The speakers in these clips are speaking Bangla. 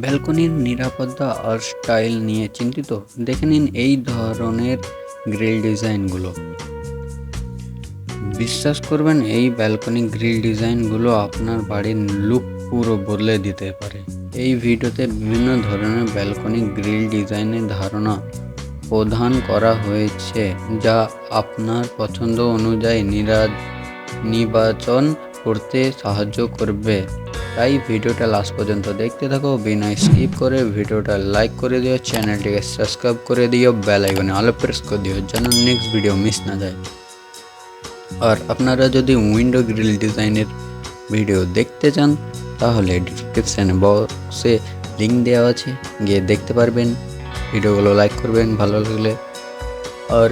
ব্যালকনির নিরাপত্তা আর স্টাইল নিয়ে চিন্তিত? দেখে নিন এই ধরনের গ্রিল ডিজাইনগুলো। বিশ্বাস করবেন, এই ব্যালকনি গ্রিল ডিজাইনগুলো আপনার বাড়ির লুক পুরো বদলে দিতে পারে। এই ভিডিওতে বিভিন্ন ধরনের ব্যালকনি গ্রিল ডিজাইনের ধারণা প্রদান করা হয়েছে, যা আপনার পছন্দ অনুযায়ী নির্বাচন করতে সাহায্য করবে। তাই ভিডিওটা লাস্ট পর্যন্ত দেখতে থাকো, বিনা স্কিপ করে। ভিডিওটা লাইক করে দিও, চ্যানেলটিকে সাবস্ক্রাইব করে দিও, বেল আইকনে অল প্রেস করে দিও যেন নেক্সট ভিডিও মিস না যায়। আর আপনারা যদি উইন্ডো গ্রিল ডিজাইনের ভিডিও দেখতে চান তাহলে ডিসক্রিপশান বক্সে লিঙ্ক দেওয়া আছে, গিয়ে দেখতে পারবেন। ভিডিওগুলো লাইক করবেন ভালো লাগলে। আর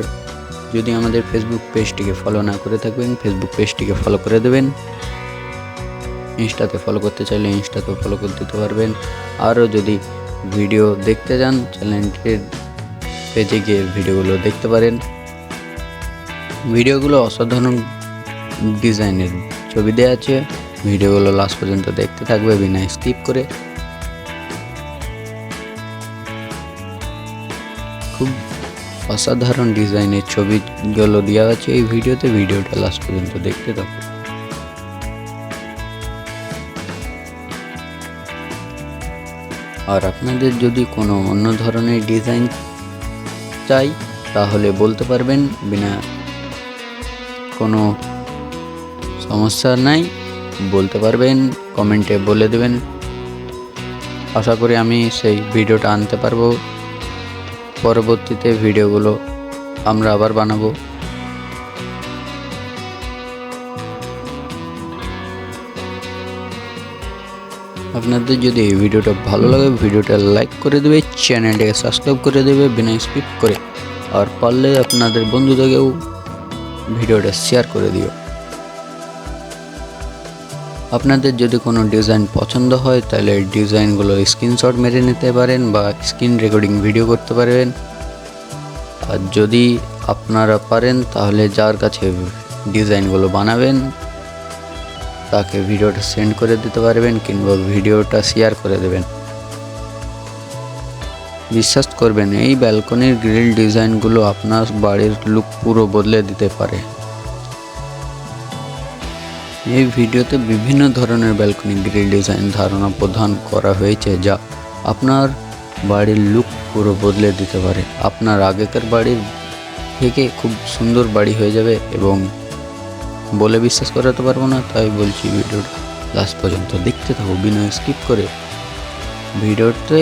যদি আমাদের ফেসবুক পেজটিকে ফলো না করে থাকবেন, ফেসবুক পেজটিকে ফলো করে দেবেন। ইনস্টাতে ফলো করতে চাইলে ইনস্টাতেও ফলো করে দিতে পারবেন। আরও যদি ভিডিও দেখতে চান, চ্যানেলটির পেজে গিয়ে ভিডিওগুলো দেখতে পারেন। ভিডিওগুলো অসাধারণ ডিজাইনের ছবি দেওয়া আছে। ভিডিওগুলো লাস্ট পর্যন্ত দেখতে থাকবে বিনা স্কিপ করে। খুব অসাধারণ ডিজাইনের ছবিগুলো দেওয়া আছে এই ভিডিওতে। ভিডিওটা লাস্ট পর্যন্ত দেখতে থাকো। আর আপনাদের যদি কোনো অন্য ধরনের ডিজাইন চাই তাহলে বলতে পারবেন, বিনা কোনো সমস্যা নাই, বলতে পারবেন, কমেন্টে বলে দেবেন। আশা করি আমি সেই ভিডিওটা আনতে পারবো। পরবর্তীতে ভিডিওগুলো আমরা আবার বানাবো। আপনাদের যদি এই ভিডিওটা ভালো লাগে, ভিডিওটা লাইক করে দেবে, চ্যানেলটাকে সাবস্ক্রাইব করে দেবে বিনা স্কিপ করে। আর পারলে আপনাদের বন্ধুদেরকেও ভিডিওটা শেয়ার করে দিও। আপনাদের যদি কোনো ডিজাইন পছন্দ হয় তাহলে ডিজাইনগুলো স্ক্রিনশট মেরে নিতে পারেন বা স্ক্রিন রেকর্ডিং ভিডিও করতে পারবেন। আর যদি আপনারা পারেন তাহলে যার কাছে ডিজাইনগুলো বানাবেন তাকে ভিডিওটা সেন্ড করে দিতে পারবেন, কিংবা ভিডিওটা শেয়ার করে দেবেন। বিশ্বাস করবেন, এই ব্যালকনির গ্রিল ডিজাইনগুলো আপনার বাড়ির লুক পুরো বদলে দিতে পারে। এই ভিডিওতে বিভিন্ন ধরনের ব্যালকনি গ্রিল ডিজাইন ধারণা প্রদান করা হয়েছে, যা আপনার বাড়ির লুক পুরো বদলে দিতে পারে। আপনার আগেকার বাড়ির থেকে খুব সুন্দর বাড়ি হয়ে যাবে, এবং বলে বিশ্বাস করাতে পারবো না, তাই বলছি ভিডিওটা লাস্ট পর্যন্ত দেখতে থাকো বিনা স্কিপ করে। ভিডিওতে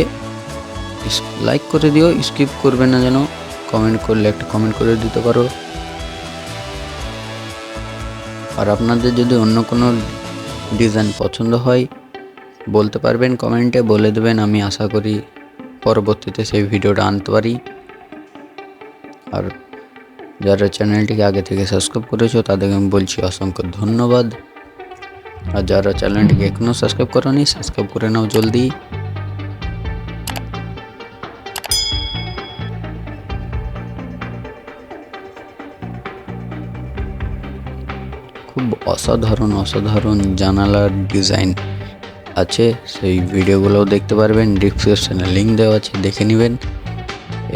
লাইক করে দিও, স্কিপ করবে না যেন। কমেন্ট করলে একটা কমেন্ট করে দিতে পারো। আর আপনাদের যদি অন্য কোনো ডিজাইন পছন্দ হয় বলতে পারবেন, কমেন্টে বলে দেবেন। আমি আশা করি পরবর্তীতে সেই ভিডিওটা আনতে পারি। আর যারা চ্যানেলটিকে আগে থেকে সাবস্ক্রাইব করেছো তাদেরকে আমি বলছি অসংখ্য ধন্যবাদ। আর যারা চ্যানেলটিকে এখনও সাবস্ক্রাইব করোনি, সাবস্ক্রাইব করে নাও জলদি। খুব অসাধারণ জানালার ডিজাইন আছে, সেই ভিডিওগুলোও দেখতে পারবেন। ডিসক্রিপশনে লিঙ্ক দেওয়া আছে, দেখে নেবেন।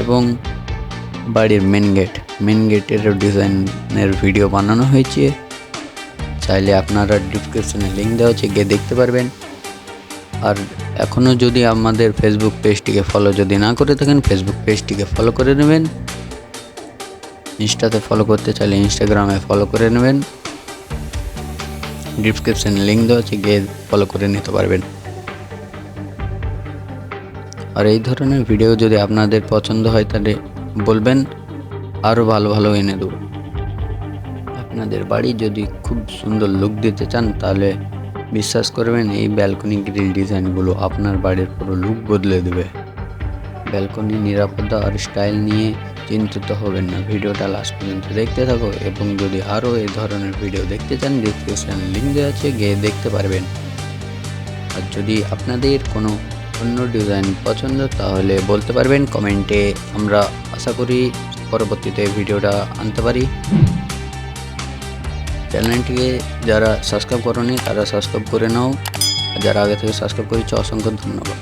এবং বাড়ির মেন গেটেরও ডিজাইনের ভিডিও বানানো হয়েছে, চাইলে আপনারা ডিসক্রিপশনে লিঙ্ক দেওয়া আছে, গিয়ে দেখতে পারবেন। আর এখনও যদি আমাদের ফেসবুক পেজটিকে ফলো যদি না করে থাকেন, ফেসবুক পেজটিকে ফলো করে নেবেন। ইনস্টাতে ফলো করতে চাইলে ইনস্টাগ্রামে ফলো করে নেবেন। ডিসক্রিপশনে লিঙ্ক দেওয়া আছে, গিয়ে ফলো করে নিতে পারবেন। আর এই ধরনের ভিডিও যদি আপনাদের পছন্দ হয় তাহলে বলবেন, আরও ভালো এনে দেবো। আপনাদের বাড়ি যদি খুব সুন্দর লুক দিতে চান তাহলে বিশ্বাস করবেন, এই ব্যালকনি গ্রিল ডিজাইনগুলো আপনার বাড়ির পুরো লুক বদলে দেবে। ব্যালকনি নিরাপত্তা আর স্টাইল নিয়ে চিন্তিত হবেন না, ভিডিওটা লাস্ট পর্যন্ত দেখতে থাকো। এবং যদি আরও এই ধরনের ভিডিও দেখতে চান, ডিসক্রিপশনে লিঙ্ক দেওয়া আছে, গিয়ে দেখতে পারবেন। আর যদি আপনাদের কোনো অন্য ডিজাইন পছন্দ তাহলে বলতে পারবেন কমেন্টে। আমরা আশা করি পরবর্তীতে ভিডিওটা আনতে পারি। চ্যানেলটিকে যারা সাবস্ক্রাইব করোনি তারা সাবস্ক্রাইব করে নাও, যারা আগে থেকে সাবস্ক্রাইব করেছে অসংখ্য ধন্যবাদ।